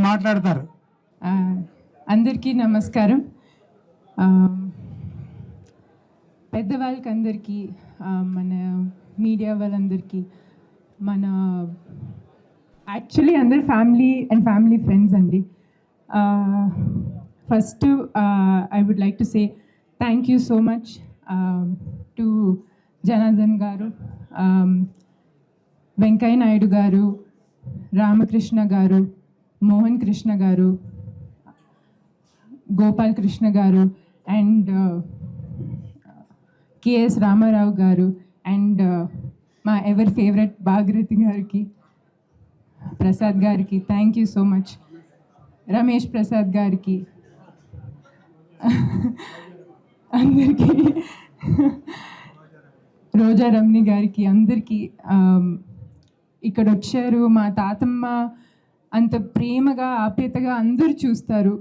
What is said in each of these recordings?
మాట్లాడతారు. అందరికీ నమస్కారం. పెద్దవాళ్ళకి అందరికీ, మన మీడియా వాళ్ళందరికీ, మన యాక్చువల్లీ అందరు ఫ్యామిలీ అండ్ ఫ్యామిలీ ఫ్రెండ్స్ అండి. First I would like to say thank you so much to Janardhan garu, Venkaiah Naidu గారు, రామకృష్ణ గారు, మోహన్ కృష్ణ గారు, గోపాల్ కృష్ణ గారు, అండ్ కేఎస్ రామారావు గారు, అండ్ మా ఎవర్ ఫేవరెట్ భాగీరథి గారికి, ప్రసాద్ గారికి thank you so much, Ramesh Prasad గారికి, అందరికీ, రోజా రమణి గారికి, అందరికీ ఇక్కడ వచ్చారు. మా తాతమ్మ అంత ప్రేమగా ఆప్యాయతగా అందరూ చూస్తారు.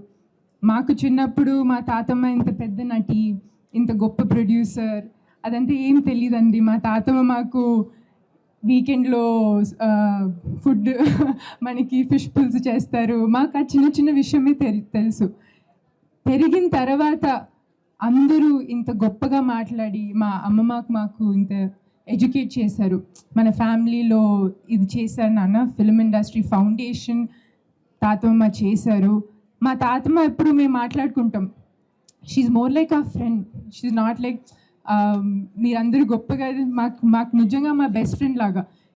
మాకు చిన్నప్పుడు మా తాతమ్మ ఇంత పెద్ద నటి, ఇంత గొప్ప ప్రొడ్యూసర్ అదంతా ఏం తెలియదండి. మా తాతమ్మ మాకు వీకెండ్లో ఫుడ్ మనకి ఫిష్ పులుసు చేస్తారు. మాకు ఆ చిన్న చిన్న విషయమే తెలుసు. పెరిగిన తర్వాత అందరూ ఇంత గొప్పగా మాట్లాడి మా అమ్మమ్మ మాకు ఇంత ఎడ్యుకేట్ చేశారు. మన ఫ్యామిలీలో ఇది చేశారు నాన్న, ఫిల్మ్ ఇండస్ట్రీ ఫౌండేషన్ తాతమ్మ చేశారు. మా తాతమ్మ ఎప్పుడు మేము మాట్లాడుకుంటాం, షీఈ్ మోర్ లైక్ ఆ ఫ్రెండ్, షీఈ్ నాట్ లైక్ మీరందరూ గొప్పగా, మాకు నిజంగా మా బెస్ట్ ఫ్రెండ్ లాగా.